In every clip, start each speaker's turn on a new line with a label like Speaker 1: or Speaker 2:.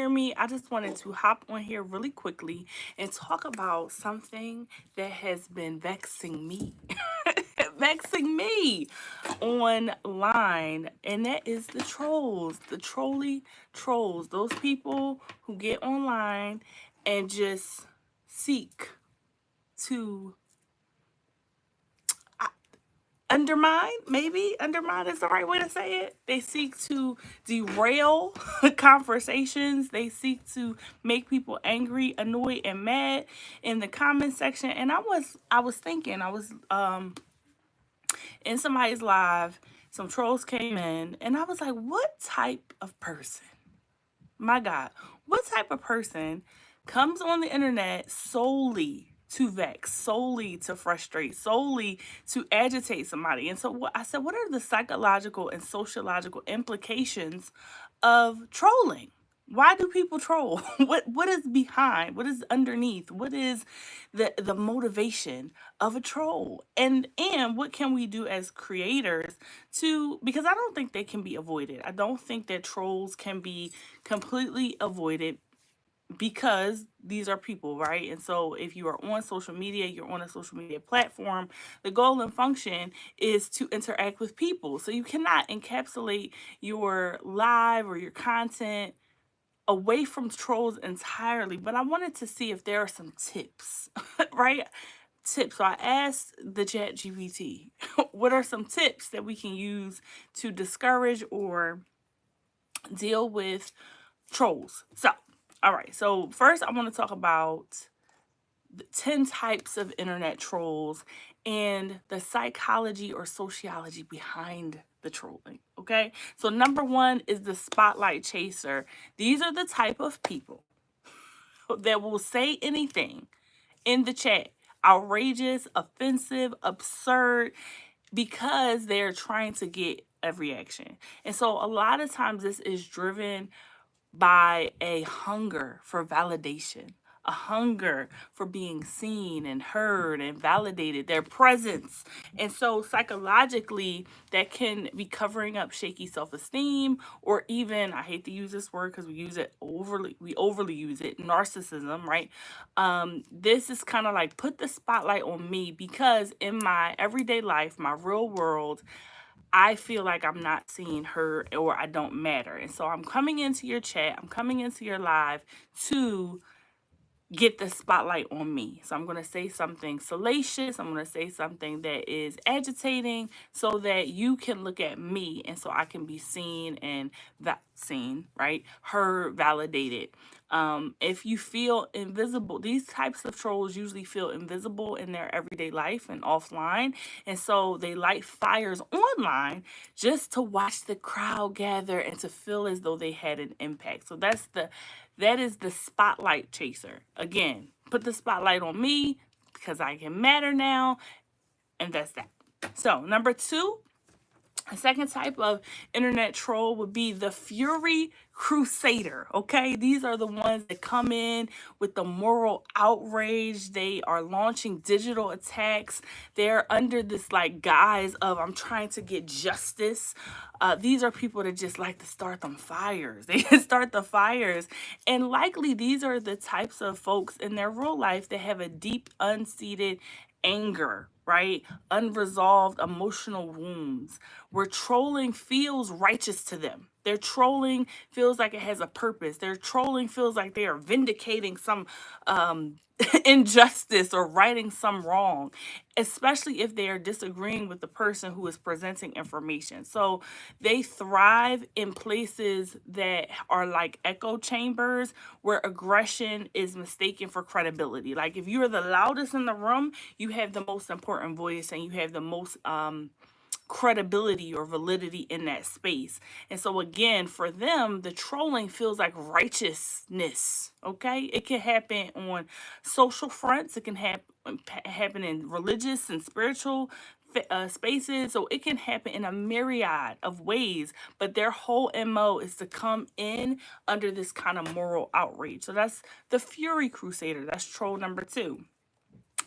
Speaker 1: hear me? I just wanted to hop on here really quickly and talk about something that has been vexing me. Vexing me online, and that is the trolls, the trolley trolls, those people who get online and just seek to undermine, maybe undermine is the right way to say it. They seek to derail conversations. They seek to make people angry, annoyed, and mad in the comment section. And I was thinking, I was in somebody's live, some trolls came in, and I was like, what type of person, my God, what type of person comes on the internet solely to vex, solely to frustrate, solely to agitate somebody? And so I said, what are the psychological and sociological implications of trolling? Why do people troll? What is behind? What is underneath? What is the motivation of a troll? And what can we do as creators to, because I don't think they can be avoided. I don't think that trolls can be completely avoided because these are people, right? And so if you are on social media, you're on a social media platform, the goal and function is to interact with people. So you cannot encapsulate your live or your content away from trolls entirely. But I wanted to see if there are some tips, right? Tips. So I asked the chat GPT, what are some tips that we can use to discourage or deal with trolls? So, all right. So first I want to talk about the 10 types of internet trolls and the psychology or sociology behind the trolling. Okay. So number one is the spotlight chaser. These are the type of people that will say anything in the chat, outrageous, offensive, absurd, because they're trying to get a reaction. And so a lot of times this is driven by a hunger for validation, a hunger for being seen and heard and validated, their presence. And so psychologically, that can be covering up shaky self-esteem, or even, I hate to use this word because we overly use it, narcissism, right? This is kind of like, put the spotlight on me because in my everyday life, my real world, I feel like I'm not seeing her or I don't matter. And so I'm coming into your chat, I'm coming into your live to get the spotlight on me. So I'm going to say something salacious. I'm going to say something that is agitating so that you can look at me and so I can be seen and seen, right? Heard, validated. If you feel invisible, these types of trolls usually feel invisible in their everyday life and offline. And so they light fires online just to watch the crowd gather and to feel as though they had an impact. So that is the spotlight chaser. Again, put the spotlight on me because I can matter now. And that's that. So number two, a second type of internet troll would be the Fury Crusader. Okay, these are the ones that come in with the moral outrage. They are launching digital attacks. They're under this like guise of, I'm trying to get justice. These are people that just like to start them fires. They start the fires, and likely these are the types of folks in their real life that have a deep, unseated anger, right? Unresolved emotional wounds, where trolling feels righteous to them. Their trolling feels like it has a purpose. Their trolling feels like they are vindicating some injustice or righting some wrong, especially if they are disagreeing with the person who is presenting information. So they thrive in places that are like echo chambers where aggression is mistaken for credibility. Like if you are the loudest in the room, you have the most important voice and you have the most credibility or validity in that space. And so again, for them, the trolling feels like righteousness. Okay, it can happen on social fronts. It can happen in religious and spiritual spaces. So it can happen in a myriad of ways, but their whole MO is to come in under this kind of moral outrage. So that's the Fury Crusader. That's troll number two.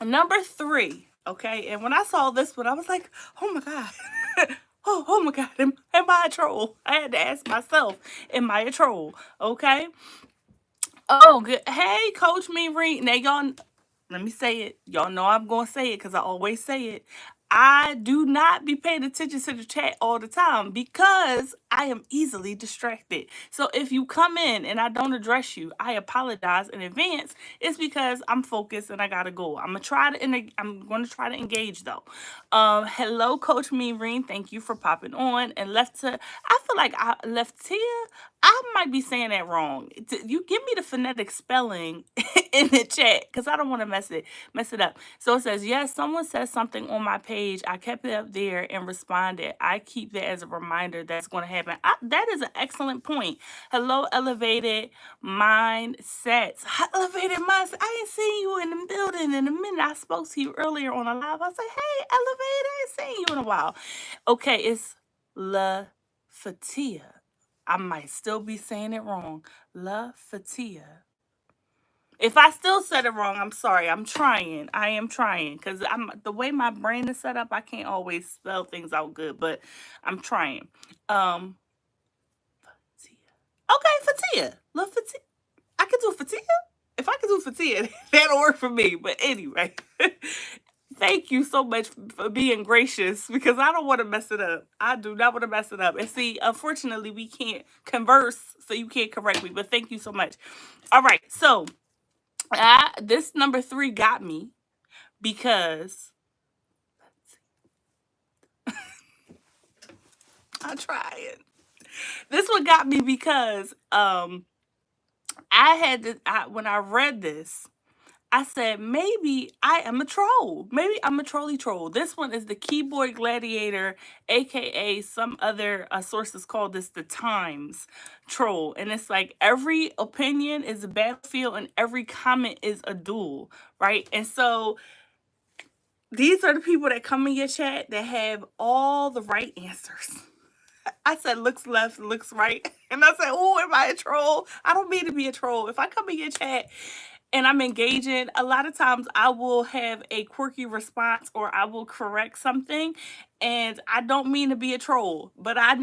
Speaker 1: Number three, okay, and when I saw this one, I was like, oh my God. Oh my God, am I a troll? I had to ask myself, am I a troll? Okay. Oh, good. Hey, Coach Mean. Now, y'all, let me say it. Y'all know I'm going to say it because I always say it. I do not be paying attention to the chat all the time because I am easily distracted. So if you come in and I don't address you, I apologize in advance. It's because I'm focused and I gotta go. I'm gonna try to engage though. Hello, Coach Mean. Thank you for popping on. And I feel like Leftia, I might be saying that wrong. You give me the phonetic spelling in the chat because I don't want to mess it up. So it says, yes, someone says something on my page. I kept it up there and responded. I keep that as a reminder that's going to happen. That is an excellent point. Hello, elevated mindsets. Elevated mindsets. I ain't seen you in the building in a minute. I spoke to you earlier on a live. I was like, hey, elevated, I ain't seen you in a while. Okay, it's La Fatia. I might still be saying it wrong. La Fatia. If I still said it wrong, I'm sorry. I'm trying. I am trying because the way my brain is set up, I can't always spell things out good, but I'm trying. Fatia. Okay, Fatia. La Fatia. I can do Fatia. If I can do Fatia, that'll work for me. But anyway, thank you so much for being gracious because I don't want to mess it up. I do not want to mess it up. And see, unfortunately, we can't converse, so you can't correct me. But thank you so much. All right, so this number 3 got me because I tried. This one got me because when I read this, I said, maybe I am a troll. Maybe I'm a trolly troll. This one is the Keyboard Gladiator, aka some other sources call this the Times troll. And it's like every opinion is a battlefield and every comment is a duel, right? And so these are the people that come in your chat that have all the right answers. I said looks left, looks right. And I said, oh, am I a troll? I don't mean to be a troll. If I come in your chat and I'm engaging, a lot of times I will have a quirky response or I will correct something. And I don't mean to be a troll, but I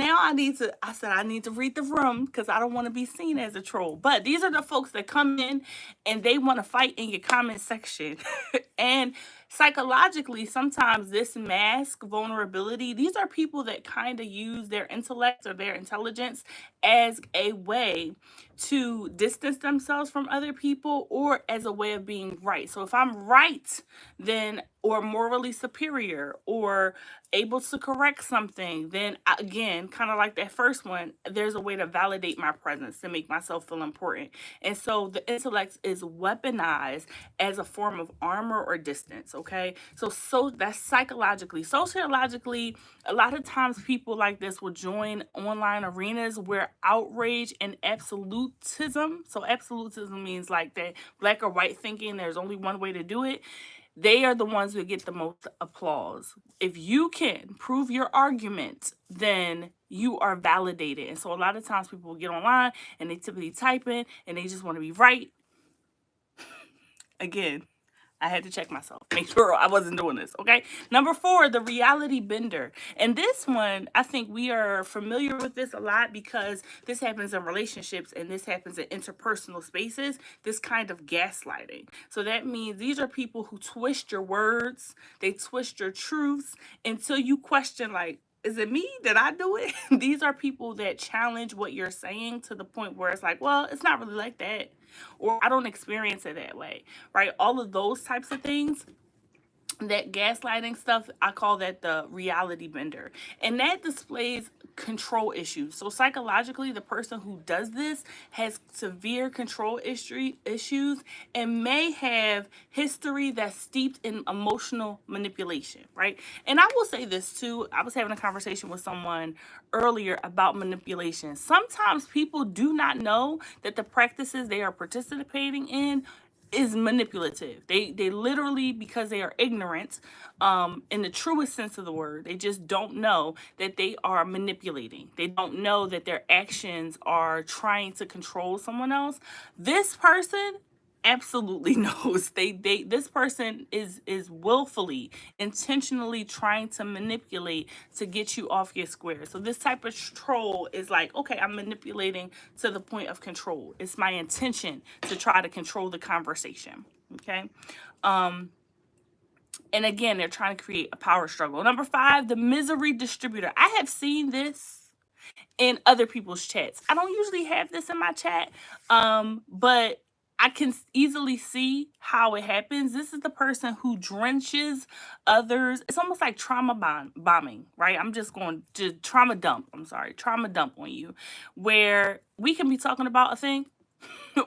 Speaker 1: said I need to read the room because I don't want to be seen as a troll. But these are the folks that come in and they want to fight in your comment section. And psychologically, sometimes this masks vulnerability. These are people that kind of use their intellect or their intelligence as a way to distance themselves from other people or as a way of being right. So if I'm right, then or morally superior or able to correct something, then again, kind of like that first one, there's a way to validate my presence to make myself feel important. And so the intellect is weaponized as a form of armor or distance, okay? So that's psychologically. Sociologically, a lot of times people like this will join online arenas where outrage and absolutism, so absolutism means like that black or white thinking, there's only one way to do it. They are the ones who get the most applause. If you can prove your argument, then you are validated. And so a lot of times people will get online and they typically type in and they just want to be right. Again, I had to check myself, make sure I wasn't doing this, okay? Number 4, the reality bender. And this one, I think we are familiar with this a lot because this happens in relationships and this happens in interpersonal spaces, this kind of gaslighting. So that means these are people who twist your words, they twist your truths until you question, like, is it me? Did I do it? These are people that challenge what you're saying to the point where it's like, well, it's not really like that. Or I don't experience it that way, right? All of those types of things, that gaslighting stuff, I call that the reality bender. And that displays control issues. So psychologically, the person who does this has severe control issues and may have history that's steeped in emotional manipulation, right? And I will say this too. I was having a conversation with someone earlier about manipulation. Sometimes people do not know that the practices they are participating in is manipulative. They literally, because they are ignorant, in the truest sense of the word, they just don't know that they are manipulating. They don't know that their actions are trying to control someone else. This person absolutely knows this person is willfully, intentionally trying to manipulate to get you off your square. So this type of troll is like, okay, I'm manipulating to the point of control. It's my intention to try to control the conversation. Okay. And again, they're trying to create a power struggle. Number 5, the misery distributor. I have seen this in other people's chats. I don't usually have this in my chat, but I can easily see how it happens. This is the person who drenches others. It's almost like bombing, right? I'm just going to trauma dump. I'm sorry, trauma dump on you, where we can be talking about a thing.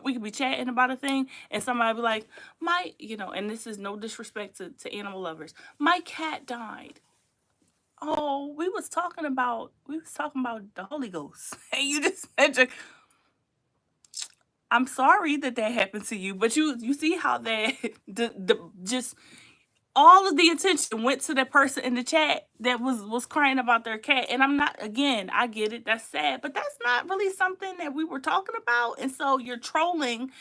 Speaker 1: We could be chatting about a thing, and somebody be like, and this is no disrespect to animal lovers. My cat died. Oh, we was talking about the Holy Ghost. And you just said, I'm sorry that happened to you, but you see how that just all of the attention went to the person in the chat that was crying about their cat. And I'm not, again, I get it, that's sad, but that's not really something that we were talking about. And so you're trolling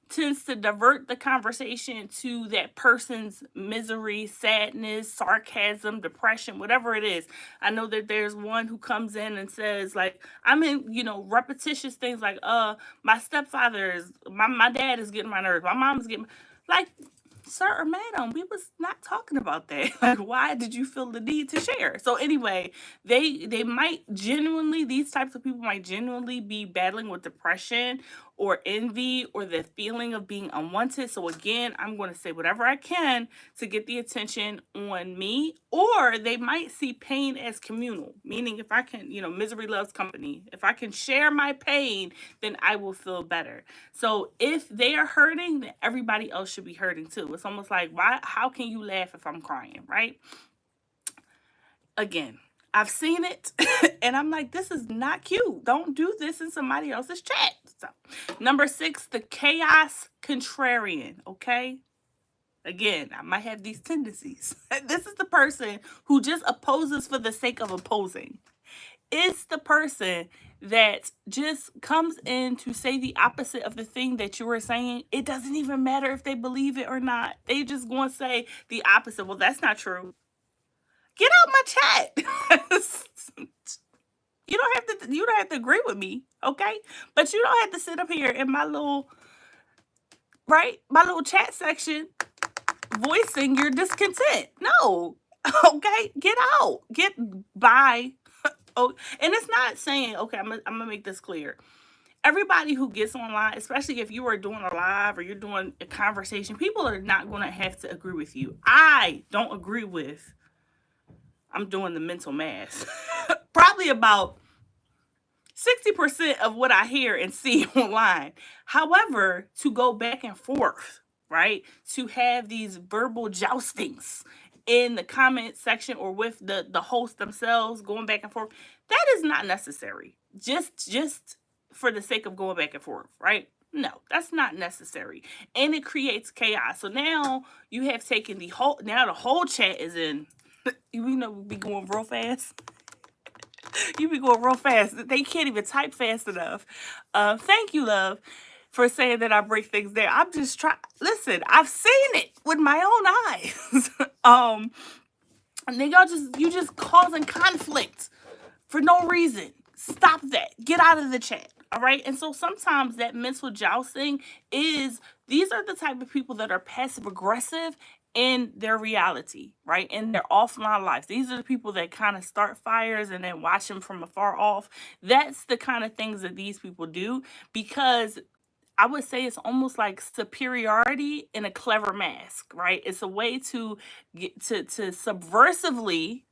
Speaker 1: tends to divert the conversation to that person's misery, sadness, sarcasm, depression, whatever it is. I know that there's one who comes in and says, like, I'm in, repetitious things like, my stepfather is, my dad is getting my nerves, my mom is getting, like, sir or madam, we was not talking about that. Like, why did you feel the need to share? So anyway, they might genuinely, these types of people might genuinely be battling with depression or envy or the feeling of being unwanted. So again, I'm going to say whatever I can to get the attention on me. Or they might see pain as communal, meaning if I can, misery loves company. If I can share my pain, then I will feel better. So if they are hurting, then everybody else should be hurting too. It's almost like, how can you laugh if I'm crying, right? Again, I've seen it and I'm like, this is not cute. Don't do this in somebody else's chat. So, number 6, the chaos contrarian. Okay. Again, I might have these tendencies. This is the person who just opposes for the sake of opposing. It's the person that just comes in to say the opposite of the thing that you were saying. It doesn't even matter if they believe it or not. They just going to say the opposite. Well, that's not true. Get out my chat. You don't have to agree with me, okay? But you don't have to sit up here in my little chat section voicing your discontent. No. Okay? Get out. Get by. Oh, and it's not saying, okay, I'm gonna make this clear. Everybody who gets online, especially if you are doing a live or you're doing a conversation, people are not going to have to agree with you. I don't agree with, I'm doing the mental math, probably about 60% of what I hear and see online. However, to go back and forth, right? To have these verbal joustings in the comment section or with the host themselves going back and forth, that is not necessary. Just for the sake of going back and forth, right? No, that's not necessary. And it creates chaos. So now you have taken the whole chat is in, we be going real fast. You be going real fast. They can't even type fast enough. Thank you, love, for saying that I break things down. I'm just trying. Listen, I've seen it with my own eyes. And then you just causing conflict for no reason. Stop that. Get out of the chat. All right. And so sometimes that mental jousting these are the type of people that are passive aggressive in their reality, right? In their offline lives. These are the people that kind of start fires and then watch them from afar off. That's the kind of things that these people do, because I would say it's almost like superiority in a clever mask, right? It's a way to get to subversively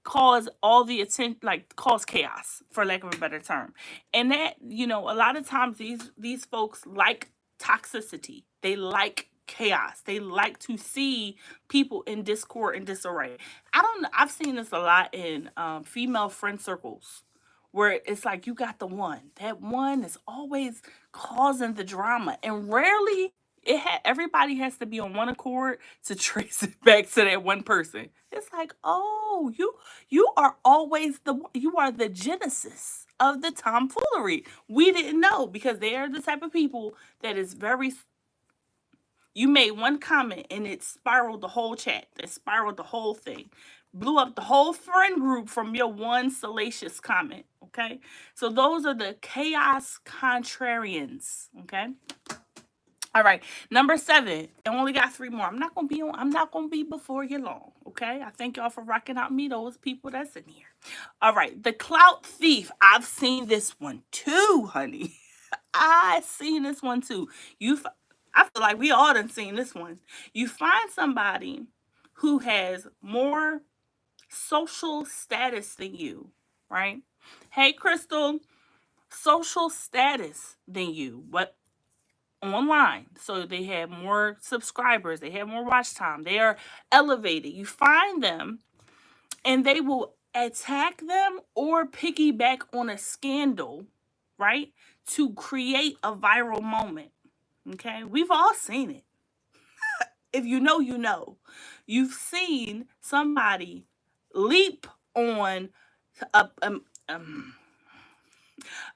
Speaker 1: cause all the attention, like cause chaos, for lack of a better term. And that, a lot of times these folks like toxicity. They like chaos. They like to see people in discord and disarray. I've seen this a lot in female friend circles, where it's like you got the one. That one is always causing the drama, and rarely everybody has to be on one accord to trace it back to that one person. It's like, oh, you are always you are the genesis of the tomfoolery. We didn't know, because they are the type of people that is very You made one comment and it spiraled the whole chat. It spiraled the whole thing. Blew up the whole friend group from your one salacious comment. Okay. So those are the chaos contrarians. Okay. All right. Number 7. I only got 3 more. I'm not gonna be before you long. Okay. I thank y'all for rocking out me, those people that's in here. All right. The clout thief. I've seen this one too, honey. I seen this one too. I feel like we all done seen this one. You find somebody who has more social status than you, right? Hey, Crystal, social status than you, but online. So they have more subscribers, they have more watch time, they are elevated. You find them and they will attack them or piggyback on a scandal, right? To create a viral moment. Okay, we've all seen it. If you know, you know. You've seen somebody leap on a,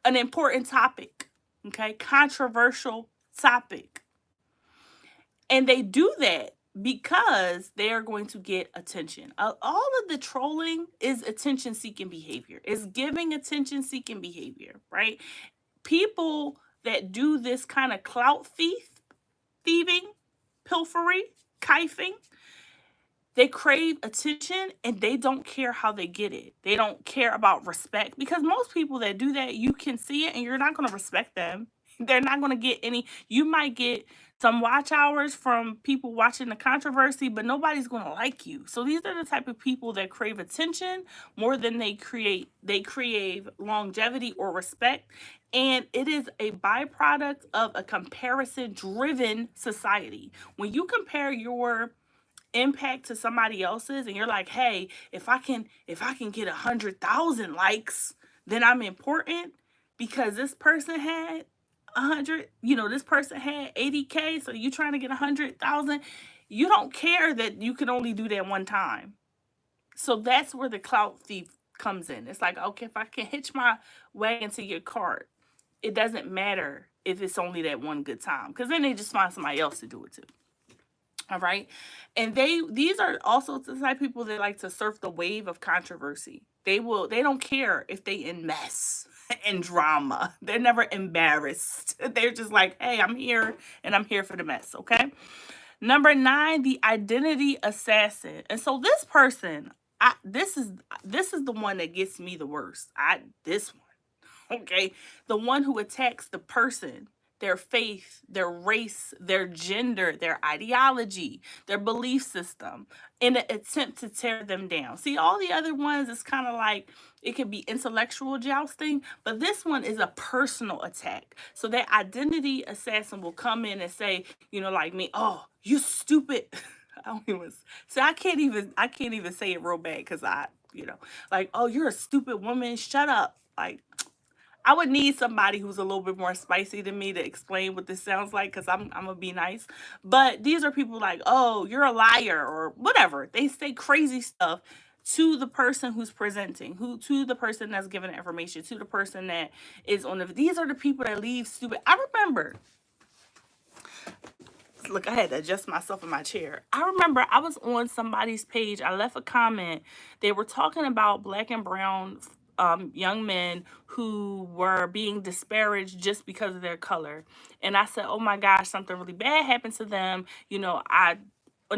Speaker 1: an important topic, okay, controversial topic. And they do that because they are going to get attention. All of the trolling is attention seeking behavior, is giving attention seeking behavior, right? People that do this kind of clout thieving, pilfering, kifing, they crave attention and they don't care how they get it. They don't care about respect, because most people that do that, you can see it and you're not going to respect them. They're not going to get any. You might get some watch hours from people watching the controversy, but nobody's going to like you. So these are the type of people that crave attention more than they crave longevity or respect. And it is a byproduct of a comparison driven society. When you compare your impact to somebody else's and you're like, hey, if I can get 100,000 likes, then I'm important, because this person had 100, this person had 80K, so you trying to get 100,000. You don't care that you can only do that one time. So that's where the clout thief comes in. It's like, okay, if I can hitch my wagon to your cart, it doesn't matter if it's only that one good time, because then they just find somebody else to do it too. All right. And these are also the type of people that like to surf the wave of controversy. They don't care if they in mess and drama. They're never embarrassed. They're just like, hey, I'm here and I'm here for the mess. Okay. Number 9, the identity assassin. And so this person, this is the one that gets me the worst. This one. Okay. The one who attacks the person, their faith, their race, their gender, their ideology, their belief system, in an attempt to tear them down. See, all the other ones is kind of like, it could be intellectual jousting, but this one is a personal attack. So that identity assassin will come in and say, like me, oh, you stupid. I don't even say, I can't even say it real bad, because like, oh, you're a stupid woman, shut up. Like, I would need somebody who's a little bit more spicy than me to explain what this sounds like, because I'm gonna be nice. But these are people like, oh, you're a liar, or whatever. They say crazy stuff to the person who's presenting, to the person that's giving the information, to the person that is on the. These are the people that leave stupid. I remember. Look, I had to adjust myself in my chair. I remember I was on somebody's page. I left a comment. They were talking about Black and brown young men who were being disparaged just because of their color. And I said, oh my gosh, something really bad happened to them. In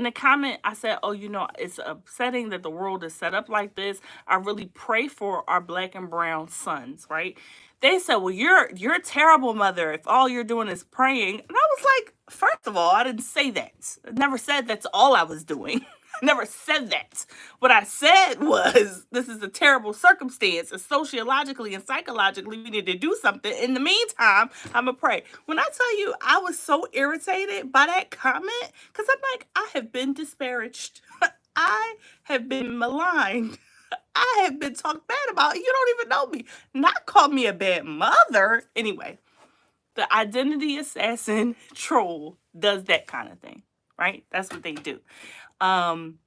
Speaker 1: the comment, I said, oh, it's upsetting that the world is set up like this. I really pray for our Black and brown sons, right? They said, well, you're a terrible mother if all you're doing is praying. And I was like, first of all, I didn't say that. I never said that's all I was doing. I never said that. What I said was, this is a terrible circumstance, and sociologically and psychologically, we need to do something. In the meantime, I'm going to pray. When I tell you, I was so irritated by that comment, because I'm like, I have been disparaged. I have been maligned. I have been talked bad about. You don't even know me. Not call me a bad mother. Anyway, the identity assassin troll does that kind of thing, right? That's what they do. And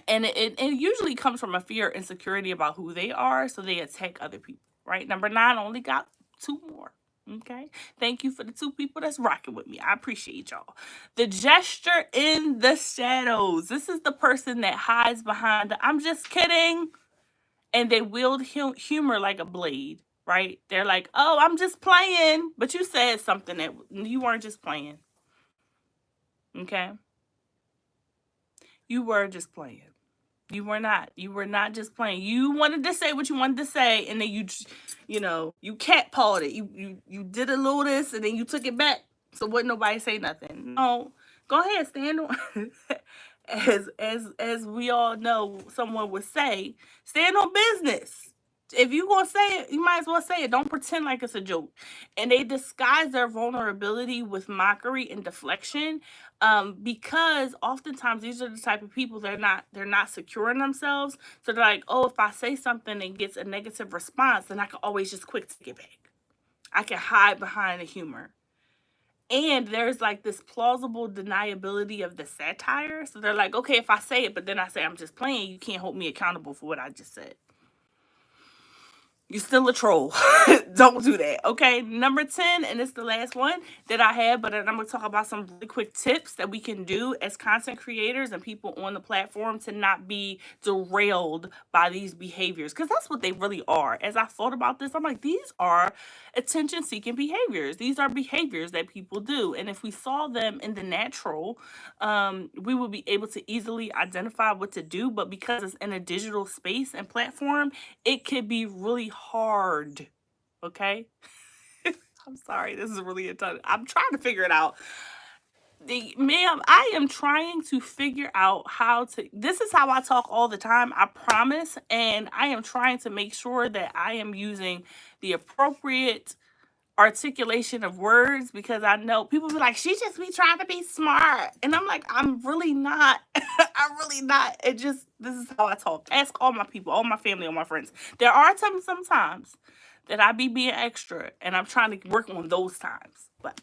Speaker 1: it usually comes from a fear insecurity about who they are, so they attack other people, right? Number 9, only got 2 more. Okay. Thank you for the 2 people that's rocking with me. I appreciate y'all. The gesture in the shadows. This is the person that hides behind the I'm just kidding. And they wield humor like a blade, right? They're like, oh, I'm just playing. But you said something that you weren't just playing. Okay. You were just playing. You were not. You were not just playing. You wanted to say what you wanted to say, and then you catcalled it. You did a little this, and then you took it back. So wouldn't nobody say nothing. No, go ahead, stand on. As we all know, someone would say, stand on business. If you gonna say it, you might as well say it. Don't pretend like it's a joke. And they disguise their vulnerability with mockery and deflection, because oftentimes these are the type of people they're not secure in themselves. So they're like, oh, if I say something and gets a negative response, then I can always just quick take it back. I can hide behind the humor. And there's like this plausible deniability of the satire. So they're like, okay, if I say it, but then I say I'm just playing, you can't hold me accountable for what I just said. You're still a troll. Don't do that. Okay. Number 10, and it's the last one that I have, but I'm going to talk about some really quick tips that we can do as content creators and people on the platform to not be derailed by these behaviors. Because that's what they really are. As I thought about this, I'm like, these are attention seeking behaviors. These are behaviors that people do. And if we saw them in the natural, we would be able to easily identify what to do. But because it's in a digital space and platform, it could be really hard. Okay. I'm sorry. This is really a ton. I'm trying to figure it out. Ma'am, I am trying to figure out how to. This is how I talk all the time, I promise. And I am trying to make sure that I am using the appropriate articulation of words because I know people be like, she just be trying to be smart. And I'm like, I'm really not. I'm really not. This is how I talk. Ask all my people, all my family, all my friends. There are sometimes that I be being extra and I'm trying to work on those times. But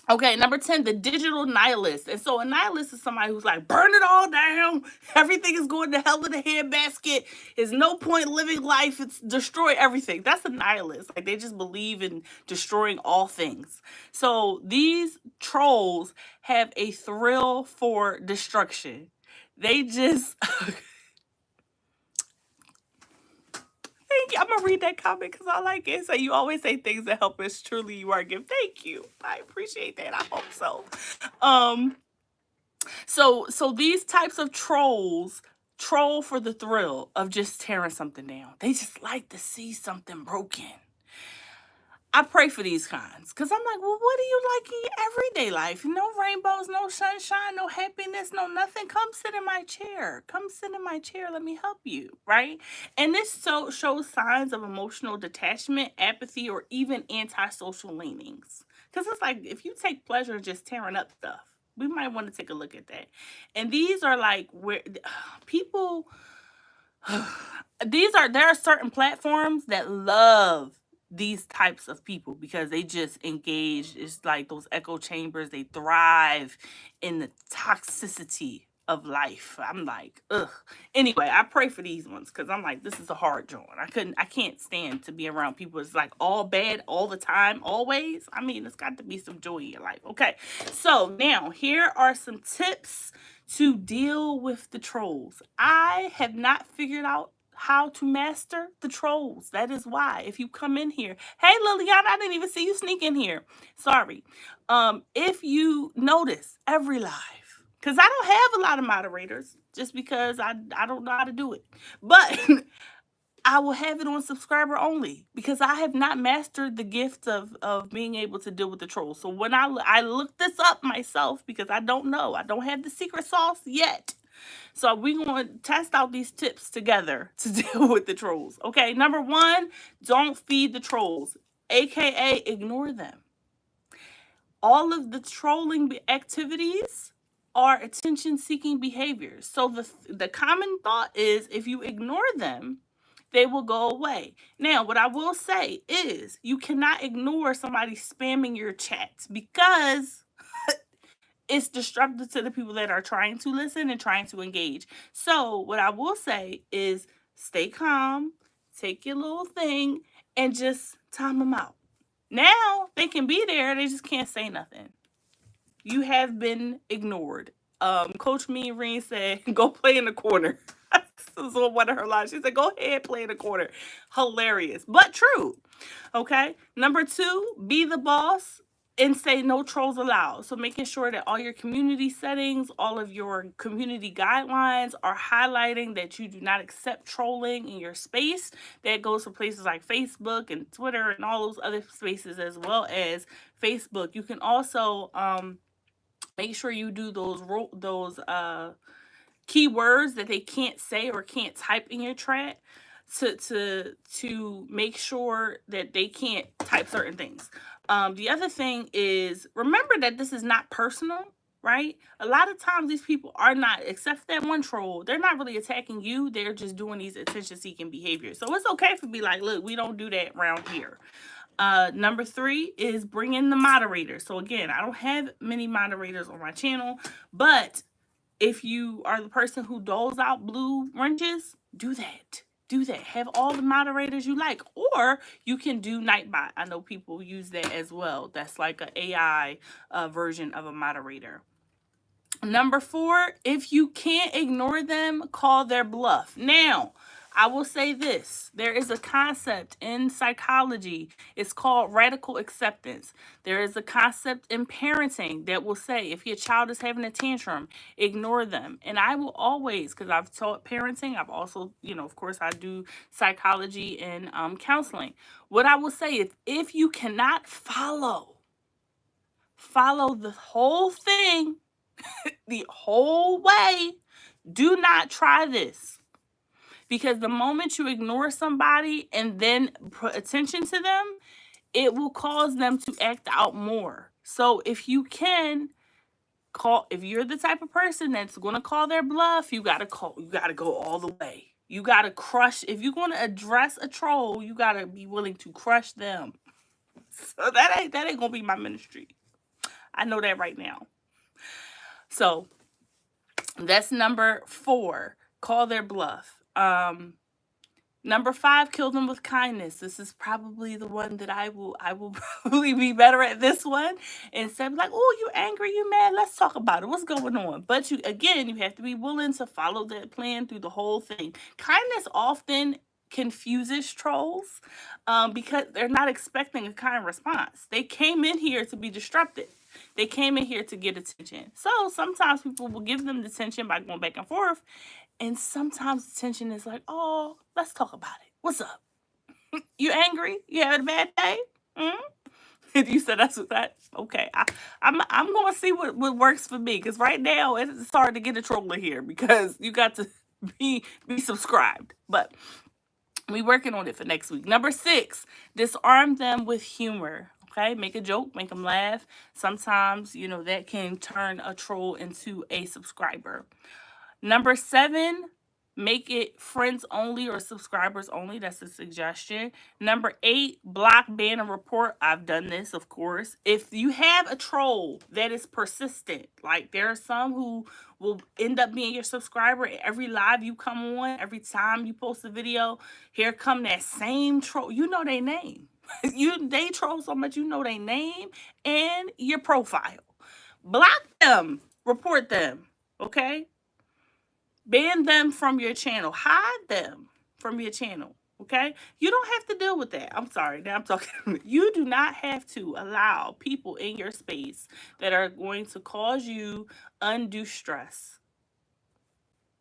Speaker 1: okay, number 10, the digital nihilist. And so a nihilist is somebody who's like, burn it all down. Everything is going to hell in a handbasket. There's no point living life. It's destroy everything. That's a nihilist. Like they just believe in destroying all things. So these trolls have a thrill for destruction. They just Thank you. I'm gonna read that comment because I like it. So you always say things that help us. Truly, you are a gift. Thank you. I appreciate that. I hope so. Um, so these types of trolls troll for the thrill of just tearing something down. They just like to see something broken. I pray for these kinds because I'm like, well, what do you like in your everyday life? No rainbows, no sunshine, no happiness, no nothing. Come sit in my chair. Come sit in my chair. Let me help you, right? And this shows signs of emotional detachment, apathy, or even antisocial leanings. Because it's like if you take pleasure in just tearing up stuff, we might want to take a look at that. And these are like where people there are certain platforms that love these types of people because they just engage. It's like those echo chambers. They thrive in the toxicity of life. I'm like, ugh. Anyway, I pray for these ones because I'm like, this is a hard joint. I can't stand to be around people. It's like all bad all the time, always. I mean, it's got to be some joy in your life. Okay. So now here are some tips to deal with the trolls. I have not figured out how to master the trolls. That is why. If you come in here, hey Liliana, I didn't even see you sneak in here. Sorry. If you notice every live, because I don't have a lot of moderators, just because I don't know how to do it. But I will have it on subscriber only because I have not mastered the gift of being able to deal with the trolls. So when I looked this up myself because I don't know. I don't have the secret sauce yet. So we're going to test out these tips together to deal with the trolls. Okay, number 1, don't feed the trolls, aka ignore them. All of the trolling activities are attention-seeking behaviors. So the common thought is if you ignore them, they will go away. Now, what I will say is you cannot ignore somebody spamming your chats because it's disruptive to the people that are trying to listen and trying to engage. So what I will say is stay calm, take your little thing, and just time them out. Now they can be there, they just can't say nothing. You have been ignored. Coach Me Reen said, "Go play in the corner." This was one of her lines. She said, "Go ahead, play in the corner." Hilarious, but true. Okay. Number two, be the boss and say no trolls allowed. So making sure that all your community settings, all of your community guidelines are highlighting that you do not accept trolling in your space. That goes for places like Facebook and Twitter and all those other spaces as well as Facebook. You can also make sure you do those keywords that they can't say or can't type in your chat to make sure that they can't type certain things. The other thing is remember that this is not personal, right? A lot of times these people are not, except for that one troll, they're not really attacking you. They're just doing these attention seeking behaviors. So it's okay for be like, look, we don't do that around here. Number three is bring in the moderator. So again, I don't have many moderators on my channel, but if you are the person who doles out blue wrenches, do that. Do that. Have all the moderators you like. Or you can do Nightbot. I know people use that as well. That's like an AI version of a moderator. Number four, if you can't ignore them, call their bluff. Now, I will say this. There is a concept in psychology. It's called radical acceptance. There is a concept in parenting that will say if your child is having a tantrum, ignore them. And I will always, because I've taught parenting, I've also, of course, I do psychology and counseling. What I will say is if you cannot follow the whole thing, the whole way, do not try this. Because the moment you ignore somebody and then put attention to them, it will cause them to act out more. So if you can if you're the type of person that's going to call their bluff, you got to go all the way. You got to crush. If you're going to address a troll, you got to be willing to crush them. So that ain't going to be my ministry. I know that right now. So that's number four. Call their bluff. Number five, kill them with kindness. This is probably the one that I will probably be better at this one. Instead of like, oh, you angry, you mad, let's talk about it. What's going on? But you have to be willing to follow that plan through the whole thing. Kindness often confuses trolls because they're not expecting a kind response. They came in here to be disrupted. They came in here to get attention. So sometimes people will give them the attention by going back and forth. And sometimes the tension is like, oh, let's talk about it. What's up? You angry? You having a bad day? You said that's what that. Okay, I'm gonna see what works for me because right now it's hard to get a troll in here because you got to be subscribed. But we working on it for next week. Number six, disarm them with humor. Okay, make a joke, make them laugh. Sometimes that can turn a troll into a subscriber. Number seven, make it friends only or subscribers only. That's a suggestion. Number eight, block, ban, and report. I've done this, of course. If you have a troll that is persistent, like there are some who will end up being your subscriber. Every live you come on, every time you post a video, here come that same troll. You know their name. They troll so much, you know their name and your profile. Block them. Report them. Okay? Ban them from your channel. Hide them from your channel. Okay? You don't have to deal with that. I'm sorry. Now I'm talking. You do not have to allow people in your space that are going to cause you undue stress.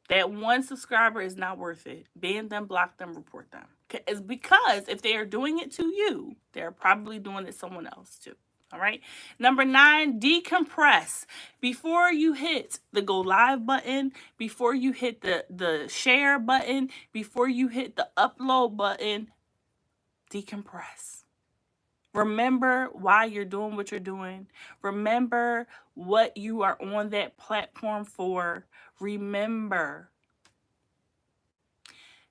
Speaker 1: That one subscriber is not worth it. Ban them, block them, report them. It's because if they are doing it to you, they're probably doing it to someone else too. All right. Number 9, decompress. Before you hit the go live button, before you hit the share button, before you hit the upload button, decompress. Remember why you're doing what you're doing. Remember what you are on that platform for. Remember.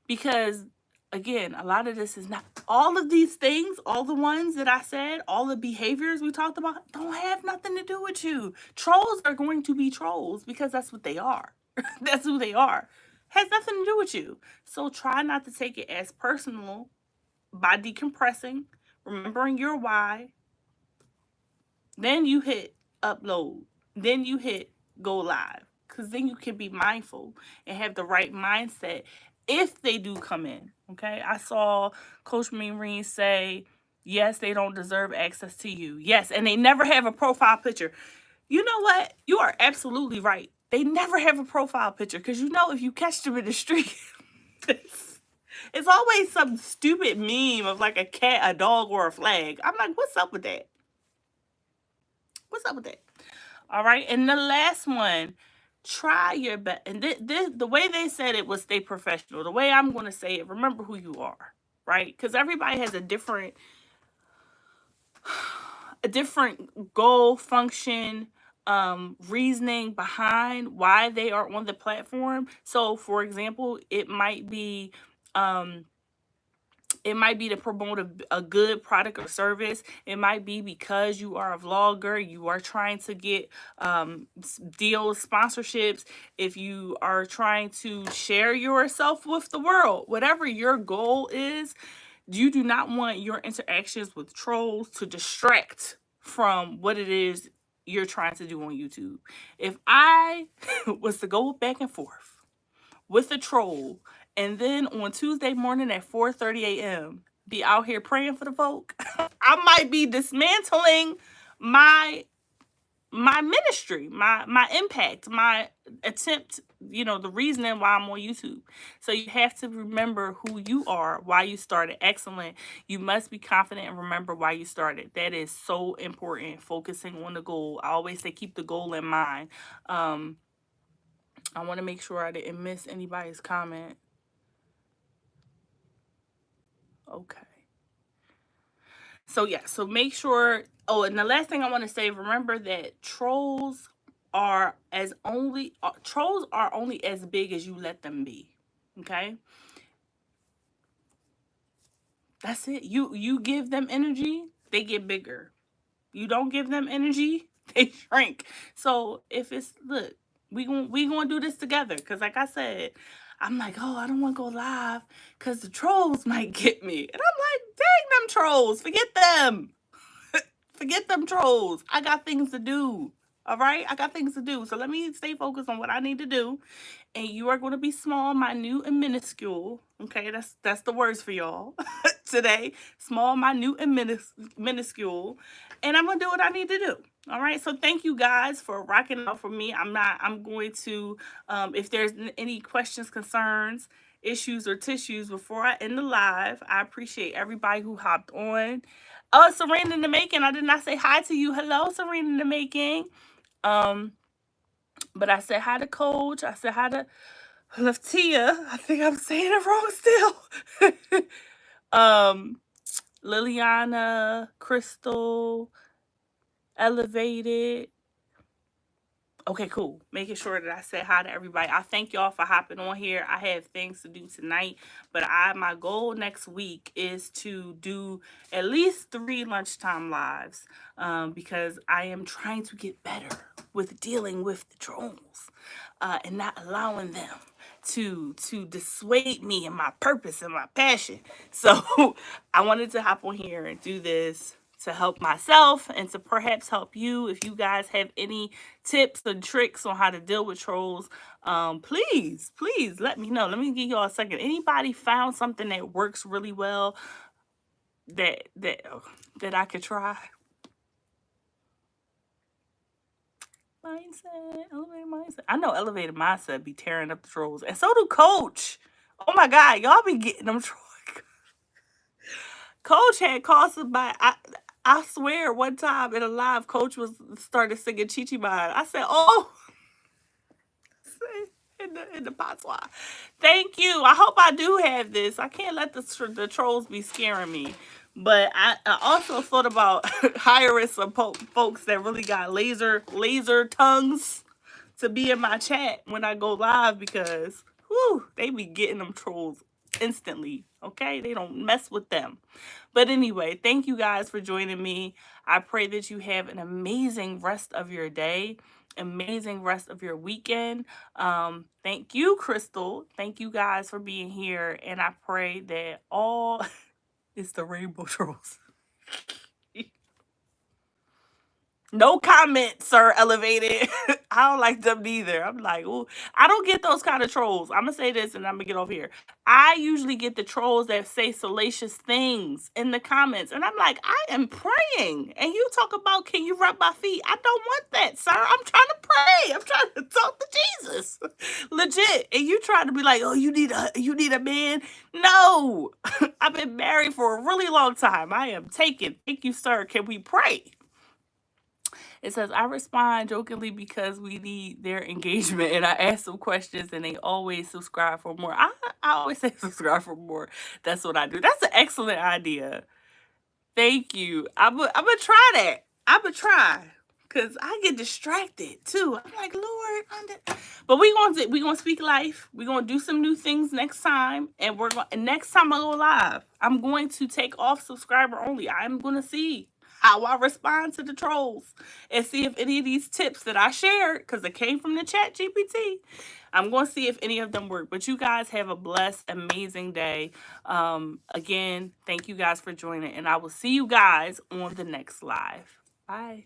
Speaker 1: Because again, a lot of this is not all of these things, all the ones that I said, all the behaviors we talked about don't have nothing to do with you. Trolls are going to be trolls because that's what they are. That's who they are. Has nothing to do with you. So try not to take it as personal by decompressing. remembering your why, then you hit upload, then you hit go live, because then you can be mindful and have the right mindset if they do come in. Okay, I saw Coach Marine say, yes, they don't deserve access to you. Yes, and they never have a profile picture. You know what? You are absolutely right. They never have a profile picture, because you know if you catch them in the street, it's always some stupid meme of like a cat, a dog, or a flag. I'm like, what's up with that? What's up with that? All right. And the last one, try your best. And the way they said it was stay professional. The way I'm going to say it, remember who you are, right? Because everybody has a different goal, function, reasoning behind why they are on the platform. So, for example, it might be to promote a good product or service. It might be because you are a vlogger, you are trying to get deals, sponsorships. If you are trying to share yourself with the world, whatever your goal is, you do not want your interactions with trolls to distract from what it is you're trying to do on YouTube. If I was to go back and forth with a troll, and then on Tuesday morning at 4:30 a.m. be out here praying for the folk, I might be dismantling my ministry, my impact, my attempt, the reasoning why I'm on YouTube. So you have to remember who you are, why you started. Excellent. You must be confident and remember why you started. That is so important. Focusing on the goal. I always say keep the goal in mind. I want to make sure I didn't miss anybody's comment. Okay. So yeah, so make sure. Oh, and the last thing I want to say, remember that trolls are only as big as you let them be. Okay? That's it. You give them energy, they get bigger. You don't give them energy, they shrink. So if it's look, we gonna do this together. Cause like I said, I'm like, oh, I don't want to go live because the trolls might get me, and I'm like, dang them trolls, forget them, forget them trolls. I got things to do. All right, I got things to do. So let me stay focused on what I need to do, and you are going to be small, minute, and minuscule. Okay, that's the words for y'all today. Small, minute, and minuscule, and I'm gonna do what I need to do. All right. So thank you guys for rocking out for me. I'm going to, if there's any questions, concerns, issues, or tissues before I end the live, I appreciate everybody who hopped on. Oh, Serena in the making. I did not say hi to you. Hello, Serena in the making. But I said hi to Coach. I said hi to Laftia. I think I'm saying it wrong still. Liliana, Crystal, Elevated. Okay, cool. Making sure that I said hi to everybody. I thank y'all for hopping on here. I have things to do tonight, but my goal next week is to do at least 3 lunchtime lives, because I am trying to get better with dealing with the trolls, and not allowing them to dissuade me and my purpose and my passion. So I wanted to hop on here and do this to help myself and to perhaps help you. If you guys have any tips and tricks on how to deal with trolls, please let me know. Let me give y'all a second. Anybody found something that works really well that I could try? Elevated mindset. I know elevated mindset be tearing up the trolls, and so do Coach. Oh my God, y'all be getting them trolls. Coach had cost by. I swear, one time in a live, Coach was started singing Chi Chi Mind. I said, "Oh, in the patois." Thank you. I hope I do have this. I can't let the trolls be scaring me. But I also thought about hiring some folks that really got laser tongues to be in my chat when I go live, because they be getting them trolls instantly. Okay, they don't mess with them. But anyway, thank you guys for joining me. I pray that you have an amazing rest of your day, amazing rest of your weekend. Thank you, Crystal. Thank you guys for being here, and I pray that all it's the rainbow trolls. No comments, sir, elevated. I don't like them neither. I'm like, ooh, I don't get those kind of trolls. I'm gonna say this and I'm gonna get off here. I usually get the trolls that say salacious things in the comments, and I'm like, I am praying, and you talk about, can you rub my feet? I don't want that, sir. I'm trying to pray. I'm trying to talk to Jesus, legit. And you trying to be like, oh, you need a man? No, I've been married for a really long time. I am taken. Thank you, sir. Can we pray? It says, I respond jokingly because we need their engagement and I ask them questions and they always subscribe for more. I always say subscribe for more. That's what I do. That's an excellent idea. Thank you. I'm going to try that. I'm going to try. Because I get distracted too. I'm like, Lord, but we gonna speak life. We're gonna do some new things next time. And next time I go live, I'm going to take off subscriber only. I'm gonna see how I respond to the trolls and see if any of these tips that I shared, because it came from the chat GPT, I'm going to see if any of them work. But you guys have a blessed, amazing day. Again, thank you guys for joining, and I will see you guys on the next live. Bye.